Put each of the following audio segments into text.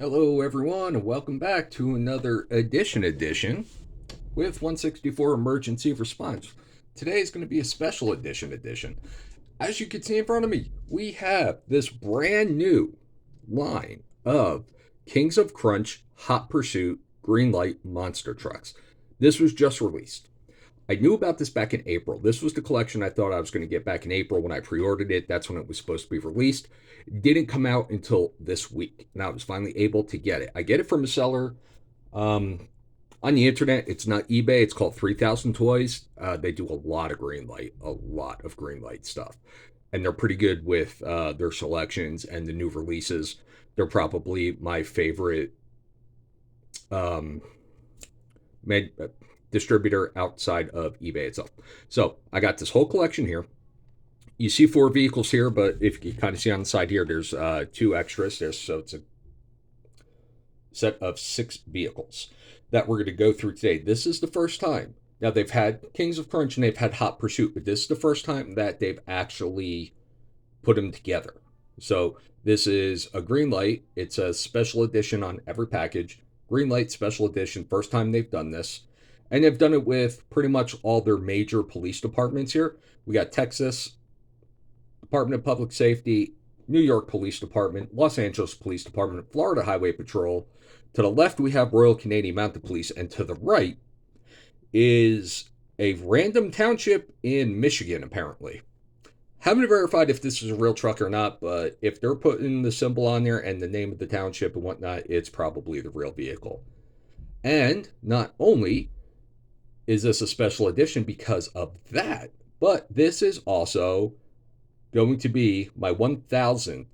Hello, everyone, and welcome back to another edition with 164 Emergency Response. Today is going to be a special edition. As you can see in front of me, we have this brand new line of Kings of Crunch Hot Pursuit Greenlight monster trucks. This was just released. I knew about this back in April. This was the collection I thought I was going to get back in April when I pre-ordered it. That's when it was supposed to be released. It didn't come out until this week, and I was finally able to get it. I get it from a seller on the internet. It's not eBay. It's called 3000 Toys. They do a lot of Greenlight stuff, and they're pretty good with their selections and the new releases. They're probably my favorite um, distributor outside of eBay itself. So I got this whole collection here. You see 4 vehicles here, but if you kind of see on the side here, there's 2 extras. So it's a set of 6 vehicles that we're going to go through today. This is the first time. Now, they've had Kings of Crunch and they've had Hot Pursuit, but this is the first time that they've actually put them together. So this is a Greenlight. It's a special edition on every package. Greenlight special edition, first time they've done this. And they've done it with pretty much all their major police departments here. We got Texas Department of Public Safety, New York Police Department, Los Angeles Police Department, Florida Highway Patrol. To the left, we have Royal Canadian Mounted Police, and to the right is a random township in Michigan, apparently. Haven't verified if this is a real truck or not, but if they're putting the symbol on there and the name of the township and whatnot, it's probably the real vehicle. And not only is this a special edition because of that, but this is also going to be my 1000th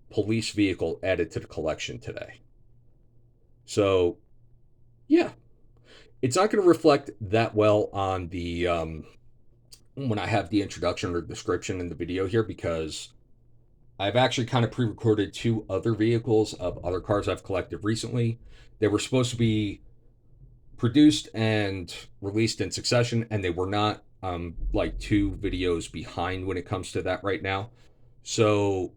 police vehicle added to the collection today. So, yeah, it's not going to reflect that well on the when I have the introduction or description in the video here, because I've actually kind of pre-recorded 2 other vehicles of other cars I've collected recently. They were supposed to be produced and released in succession, and they were not. Like 2 videos behind when it comes to that right now. So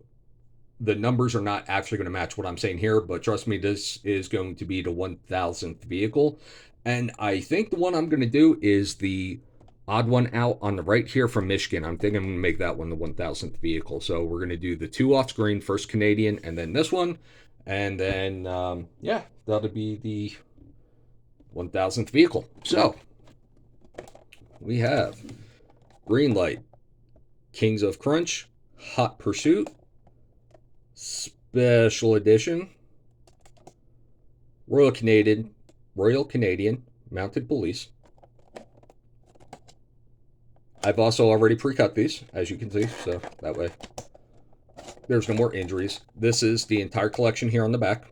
the numbers are not actually going to match what I'm saying here, but trust me, this is going to be the 1000th vehicle. And I think the one I'm going to do is the odd one out on the right here from Michigan. I'm thinking I'm going to make that one the 1000th vehicle. So we're going to do the 2 off screen, first Canadian, and then this one. And then, yeah, that'll be the 1000th vehicle. So we have Greenlight, Kings of Crunch, Hot Pursuit, Special Edition, Royal Canadian Mounted Police. I've also already pre-cut these, as you can see, so that way there's no more injuries. This is the entire collection here on the back.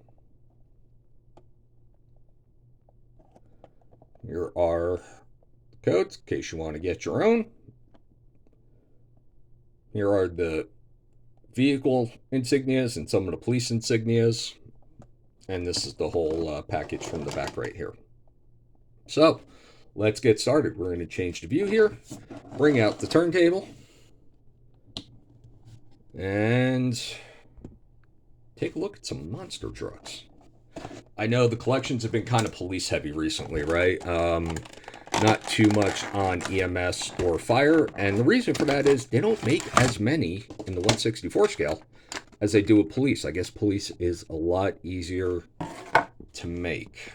Here are codes in case you want to get your own. Here are the vehicle insignias and some of the police insignias, and this is the whole package from the back right here. So let's get started. We're going to change the view here, bring out the turntable, and take a look at some monster trucks. I know the collections have been kind of police heavy recently, right? Not too much on EMS or fire, and the reason for that is they don't make as many in the 164 scale as they do with police. I guess police is a lot easier to make.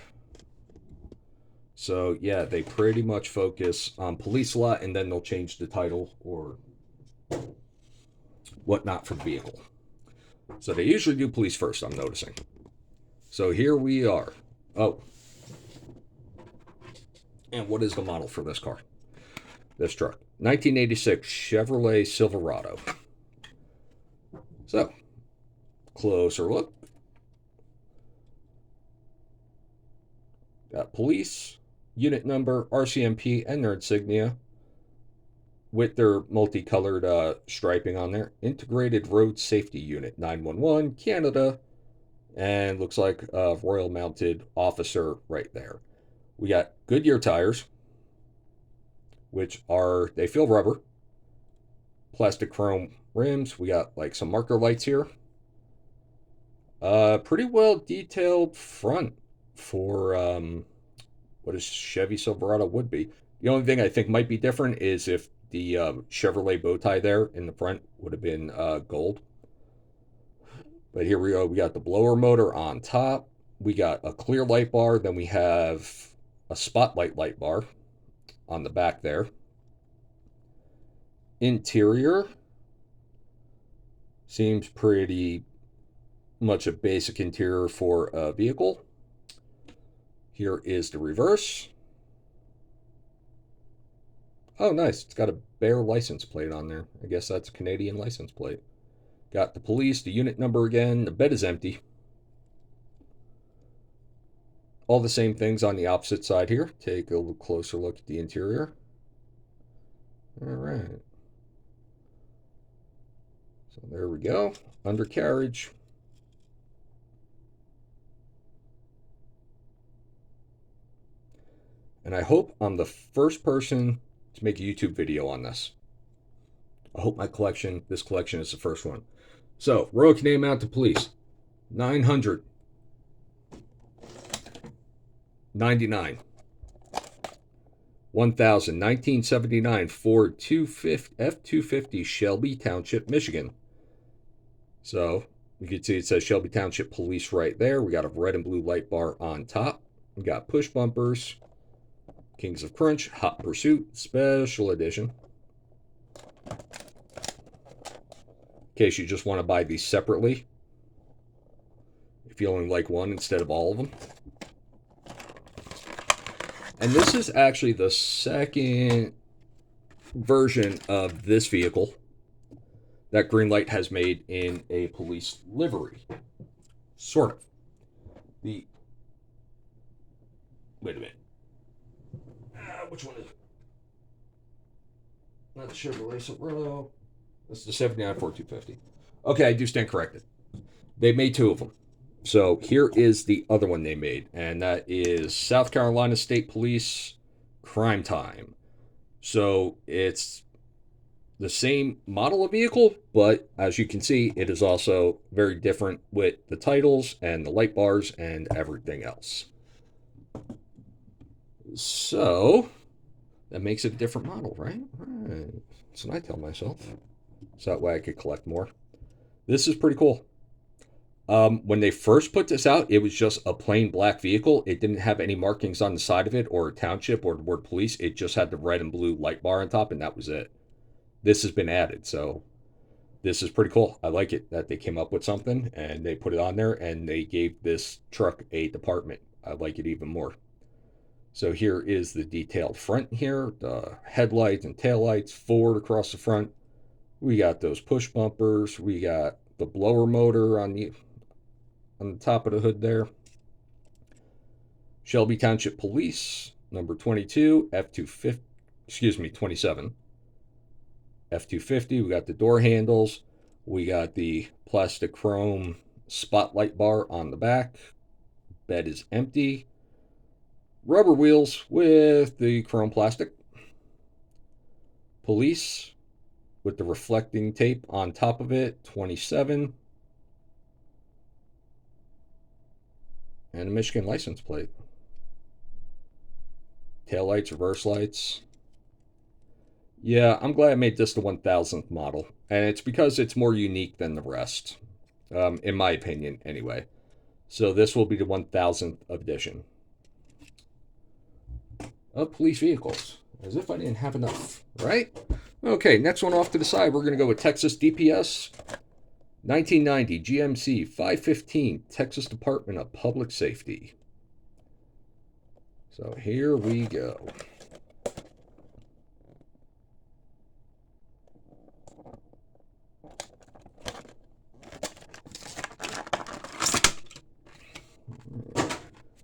So yeah, they pretty much focus on police a lot, and then they'll change the title or whatnot for the vehicle. So they usually do police first, I'm noticing. So here we are. Oh. And what is the model for this car? This truck. 1986 Chevrolet Silverado. So, closer look. Got police, unit number, RCMP, and their insignia with their multicolored striping on there. Integrated Road Safety Unit 911, Canada. And looks like a Royal Mounted Officer right there. We got Goodyear tires, which are, they feel rubber. Plastic chrome rims. We got like some marker lights here. Pretty well detailed front for what a Chevy Silverado would be. The only thing I think might be different is if the Chevrolet bow tie there in the front would have been gold. But here we go. We got the blower motor on top. We got a clear light bar. Then we have a spotlight light bar on the back there. Interior seems pretty much a basic interior for a vehicle. Here is the reverse. Oh, nice. It's got a Bear license plate on there. I guess that's a Canadian license plate. Got the police, the unit number again. The bed is empty. All the same things on the opposite side here. Take a little closer look at the interior. All right. So there we go. Undercarriage. And I hope I'm the first person to make a YouTube video on this. I hope this collection is the first one. So, Royal Canadian Mounted Police, 999. 1000, 1979 Ford F-250 Shelby Township, Michigan. So, you can see it says Shelby Township Police right there. We got a red and blue light bar on top. We got push bumpers. Kings of Crunch, Hot Pursuit, Special Edition. In case you just want to buy these separately. If you only like one instead of all of them. And this is actually the second version of this vehicle that Greenlight has made in a police livery. Sort of. Wait a minute. Which one is it? Not the Chevrolet Silverado. That's the 79 Ford 250. Okay, I do stand corrected. They made two of them. So here is the other one they made, and that is South Carolina State Police Crime Time. So it's the same model of vehicle, but as you can see, it is also very different with the titles and the light bars and everything else. So that makes it a different model, right? Right. So I tell myself. So that way I could collect more. This is pretty cool. When they first put this out, it was just a plain black vehicle. It didn't have any markings on the side of it or Township or the word police. It just had the red and blue light bar on top, and that was it. This has been added, so this is pretty cool. I like it that they came up with something and they put it on there and they gave this truck a department. I like it even more. So here is the detailed front here, the headlights and taillights, Ford across the front. We got those push bumpers. We got the blower motor on the top of the hood there. Shelby Township Police, number 22, F-250, 27. F-250, we got the door handles. We got the plastic chrome spotlight bar on the back. Bed is empty. Rubber wheels with the chrome plastic. Police with the reflecting tape on top of it, 27. And a Michigan license plate. Tail lights, reverse lights. Yeah, I'm glad I made this the 1000th model. And it's because it's more unique than the rest. In my opinion, anyway. So this will be the 1000th edition of police vehicles. As if I didn't have enough, right? Okay, next one off to the side, we're going to go with Texas DPS 1990 GMC 515, Texas Department of Public Safety. So here we go.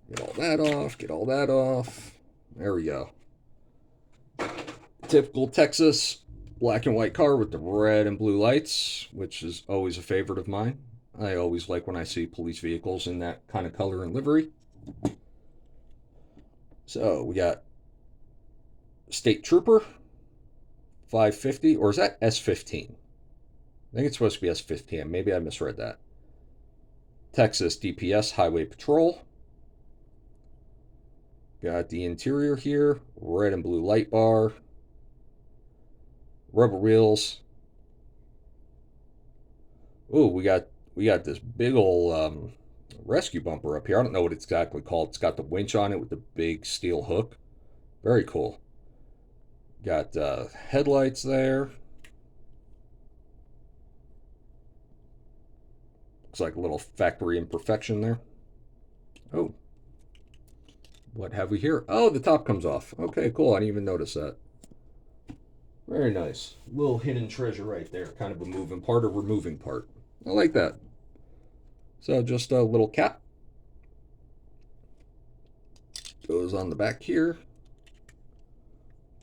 Get all that off, get all that off. There we go. Typical Texas black and white car with the red and blue lights, which is always a favorite of mine. I always like when I see police vehicles in that kind of color and livery. So we got State Trooper 550, or is that S15? I think it's supposed to be S15. Maybe I misread that. Texas DPS Highway Patrol. Got the interior here, red and blue light bar, rubber wheels. Ooh, we got this big old rescue bumper up here. I don't know what it's exactly called. It's got the winch on it with the big steel hook. Very cool. Got headlights there. Looks like a little factory imperfection there. Oh, what have we here? Oh, the top comes off. Okay, cool. I didn't even notice that. Very nice. Little hidden treasure right there. Kind of a moving part or removing part. I like that. So just a little cap. Goes on the back here.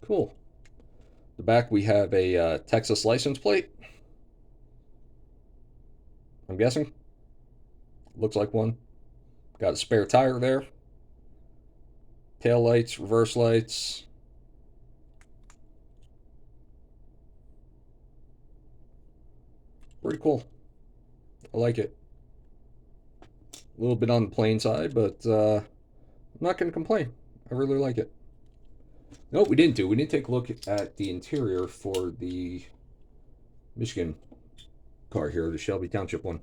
Cool. The back we have a Texas license plate. I'm guessing. Looks like one. Got a spare tire there. Tail lights, reverse lights. Pretty cool. I like it. A little bit on the plain side, but I'm not going to complain. I really like it. No, we didn't do. We didn't take a look at the interior for the Michigan car here, the Shelby Township one.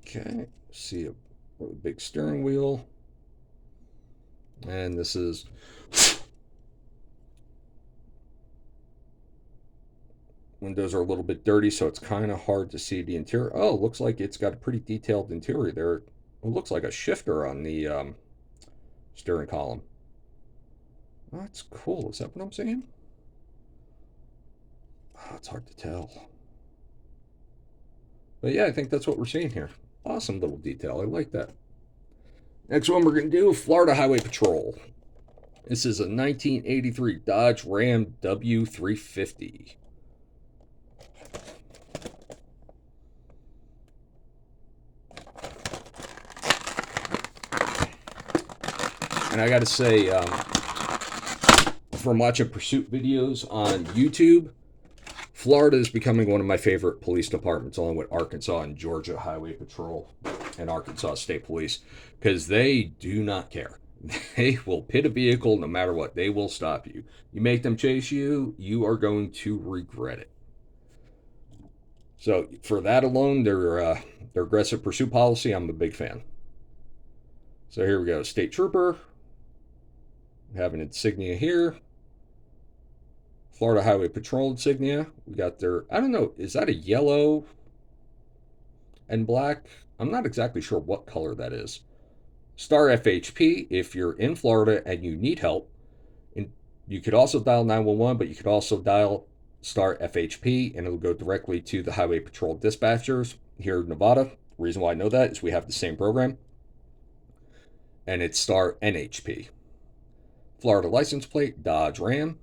Okay, see a really big steering wheel. And this is windows are a little bit dirty, so it's kind of hard to see the interior. Oh, looks like it's got a pretty detailed interior there. It looks like a shifter on the steering column. Oh, that's cool. Is that what I'm saying? Oh, it's hard to tell. But yeah, I think that's what we're seeing here. Awesome little detail. I like that. Next one we're going to do, Florida Highway Patrol. This is a 1983 Dodge Ram W350. And I got to say, from watching pursuit videos on YouTube, Florida is becoming one of my favorite police departments, along with Arkansas and Georgia Highway Patrol and Arkansas State Police, because they do not care. They will pit a vehicle no matter what. They will stop you. You make them chase you, you are going to regret it. So for that alone, their aggressive pursuit policy, I'm a big fan. So here we go. State Trooper. We have an insignia here. Florida Highway Patrol insignia. We got their, I don't know, is that a yellow and black? I'm not exactly sure what color that is. Star FHP, if you're in Florida and you need help. And you could also dial 911, but you could also dial Star FHP, and it'll go directly to the Highway Patrol dispatchers here in Nevada. The reason why I know that is we have the same program. And it's Star NHP. Florida license plate, Dodge Ram.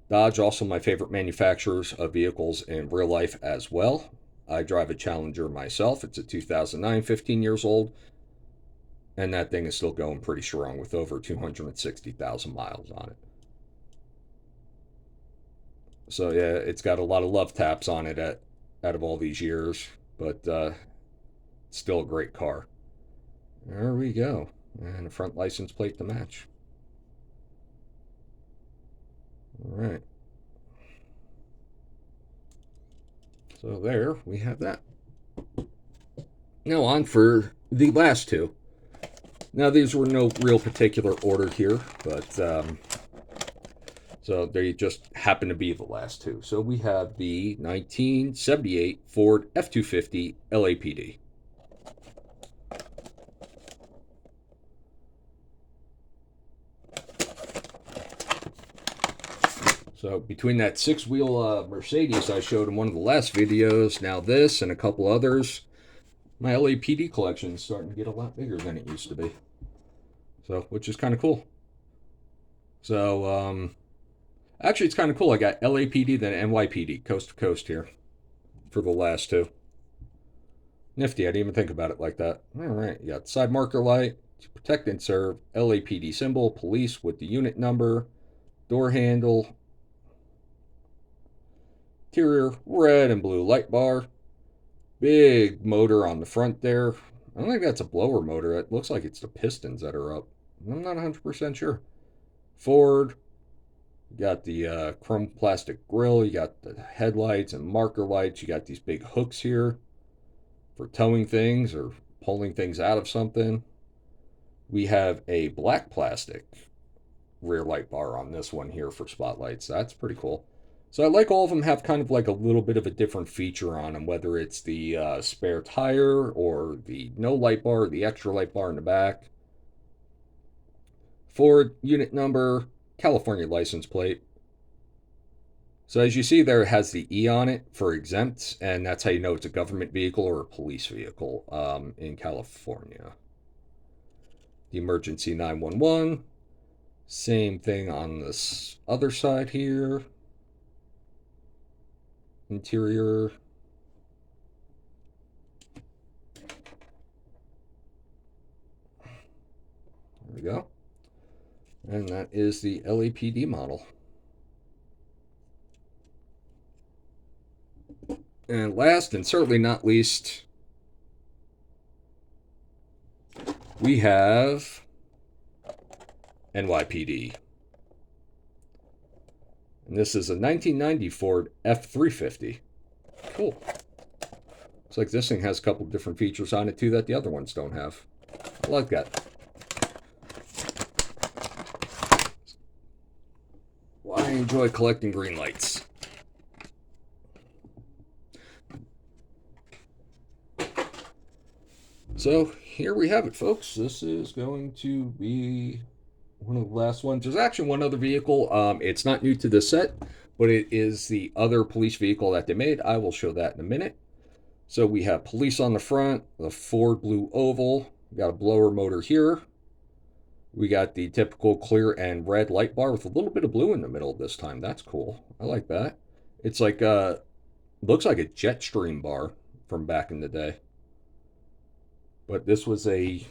Dodge, also my favorite manufacturers of vehicles in real life as well. I drive a Challenger myself. It's a 2009, 15 years old. And that thing is still going pretty strong with over 260,000 miles on it. So yeah, it's got a lot of love taps on it out of all these years. But still a great car. There we go. And a front license plate to match. All right. So there we have that. Now on for the last two. Now these were no real particular order here, but so they just happen to be the last two. So we have the 1978 Ford F-250 LAPD. So between that six-wheel Mercedes I showed in one of the last videos, now this and a couple others, my LAPD collection is starting to get a lot bigger than it used to be. So, which is kind of cool. So, actually it's kind of cool. I got LAPD, then NYPD, coast to coast here for the last two. Nifty, I didn't even think about it like that. All right, you got side marker light, protect and serve, LAPD symbol, police with the unit number, door handle, interior, red and blue light bar. Big motor on the front there. I don't think that's a blower motor. It looks like it's the pistons that are up. I'm not 100% sure. Ford. You got the chrome plastic grille. You got the headlights and marker lights. You got these big hooks here for towing things or pulling things out of something. We have a black plastic rear light bar on this one here for spotlights. That's pretty cool. So I like all of them have kind of like a little bit of a different feature on them, whether it's the spare tire or the no light bar or the extra light bar in the back. Ford unit number, California license plate. So as you see there, it has the E on it for exempt, and that's how you know it's a government vehicle or a police vehicle in California. The emergency 911. Same thing on this other side here. Interior. There we go. And that is the LAPD model. And last and certainly not least, we have NYPD. And this is a 1990 Ford F350. Cool. Looks like this thing has a couple different features on it too that the other ones don't have. I like that. Well, I enjoy collecting green lights. So here we have it, folks. This is going to be one of the last ones. There's actually one other vehicle. It's not new to the set, but it is the other police vehicle that they made. I will show that in a minute. So we have police on the front, the Ford Blue Oval. We got a blower motor here. We got the typical clear and red light bar with a little bit of blue in the middle this time. That's cool. I like that. It's like looks like a Jetstream bar from back in the day. But this was a,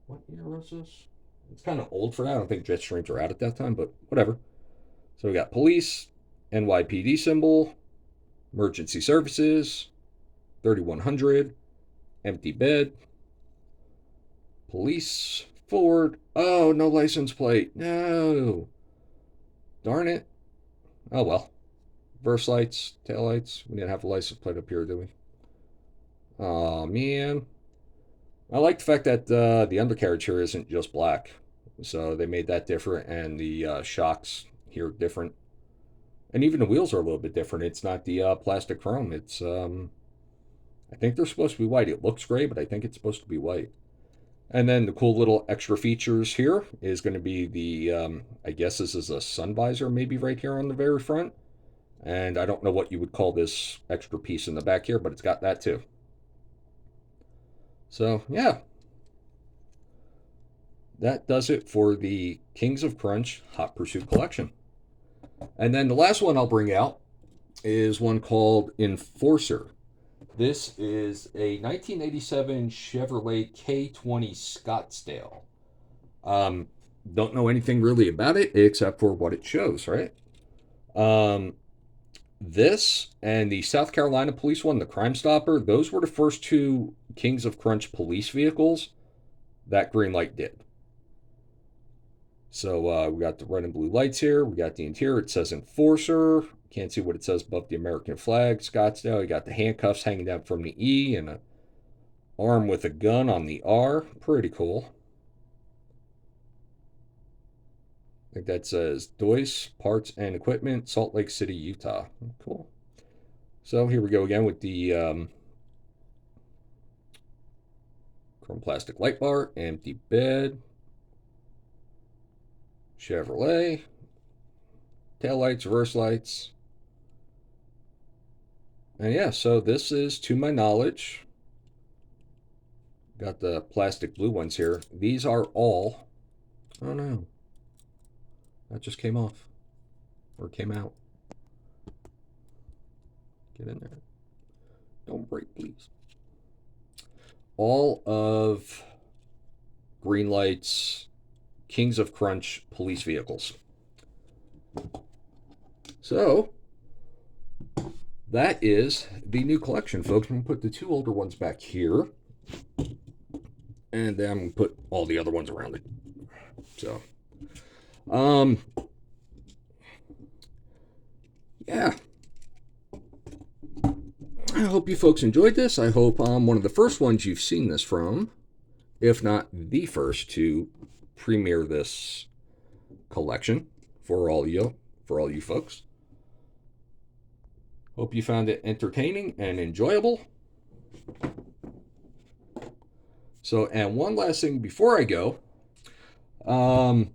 what year was this? It's kind of old for that. I don't think Jetstreams were out at that time, but whatever. So we got police, NYPD symbol, emergency services, 3100, empty bed, police, Ford. Oh, no license plate. No. Darn it. Oh, well. Reverse lights, tail lights. We didn't have a license plate up here, did we? Oh, man. I like the fact that the undercarriage here isn't just black. So they made that different, and the shocks here different. And even the wheels are a little bit different. It's not the plastic chrome. It's, I think they're supposed to be white. It looks gray, but I think it's supposed to be white. And then the cool little extra features here is going to be the, I guess this is a sun visor maybe right here on the very front. And I don't know what you would call this extra piece in the back here, but it's got that too. So, yeah. That does it for the Kings of Crunch Hot Pursuit collection. And then the last one I'll bring out is one called Enforcer. This is a 1987 Chevrolet K20 Scottsdale. Don't know anything really about it except for what it shows, right? This and the South Carolina police one, the Crime Stopper, those were the first two Kings of Crunch police vehicles that Greenlight did. So we got the red and blue lights here. We got the interior. It says Enforcer. Can't see what it says above the American flag. Scottsdale. You got the handcuffs hanging down from the E and an arm with a gun on the R. Pretty cool. I think that says Deutsch Parts and Equipment, Salt Lake City, Utah. Cool. So here we go again with the chrome plastic light bar, empty bed, Chevrolet, tail lights, reverse lights. And yeah, so this is, to my knowledge, got the plastic blue ones here. These are all, oh no, that just came off, or came out. Get in there. Don't break, please. All of Greenlight's Kings of Crunch police vehicles. So, that is the new collection, folks. I'm going to put the two older ones back here. And then I'm going to put all the other ones around it. So, yeah. I hope you folks enjoyed this. I hope I'm one of the first ones you've seen this from, if not the first to premiere this collection for all you folks. Hope you found it entertaining and enjoyable. So, and one last thing before I go, I'm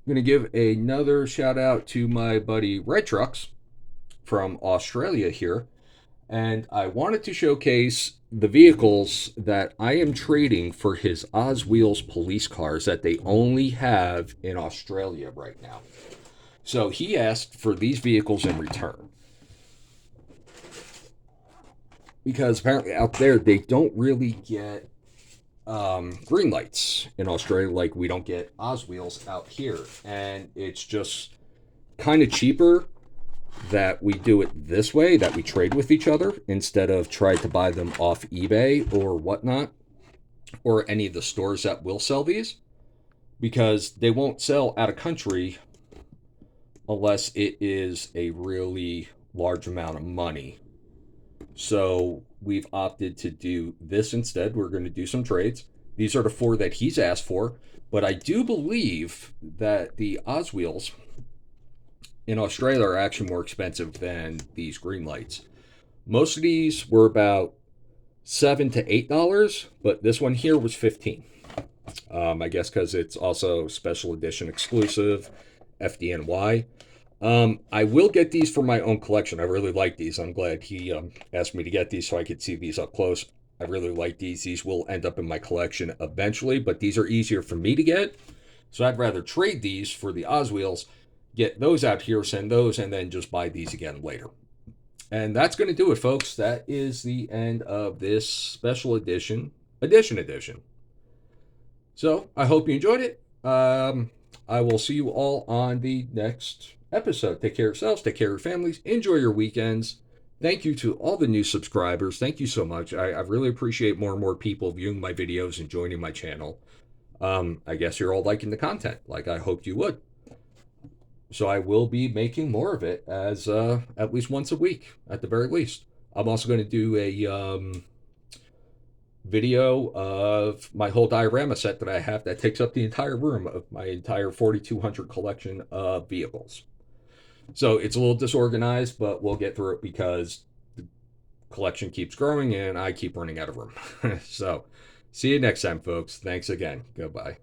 going to give another shout out to my buddy Red Trucks from Australia here. And I wanted to showcase the vehicles that I am trading for his Oz Wheels police cars that they only have in Australia right now. So he asked for these vehicles in return. Because apparently out there they don't really get green lights in Australia like we don't get Oz Wheels out here. And it's just kind of cheaper that we do it this way, that we trade with each other instead of try to buy them off eBay or whatnot, or any of the stores that will sell these, because they won't sell out of country unless it is a really large amount of money. So we've opted to do this instead. We're going to do some trades. These are the four that he's asked for, but I do believe that the Oz Wheels in Australia are actually more expensive than these green lights. Most of these were about $7 to $8, but this one here was $15. I guess because it's also special edition exclusive, FDNY. I will get these for my own collection. I really like these. I'm glad he asked me to get these so I could see these up close. I really like these. These will end up in my collection eventually, but these are easier for me to get. So I'd rather trade these for the Oz Wheels, get those out here, send those, and then just buy these again later. And that's going to do it, folks. That is the end of this special edition. So I hope you enjoyed it. I will see you all on the next episode. Take care of yourselves. Take care of your families. Enjoy your weekends. Thank you to all the new subscribers. Thank you so much. I really appreciate more and more people viewing my videos and joining my channel. I guess you're all liking the content like I hoped you would. So I will be making more of it as at least once a week, at the very least. I'm also going to do a video of my whole diorama set that I have that takes up the entire room of my entire 4,200 collection of vehicles. So it's a little disorganized, but we'll get through it because the collection keeps growing and I keep running out of room. So see you next time, folks. Thanks again. Goodbye.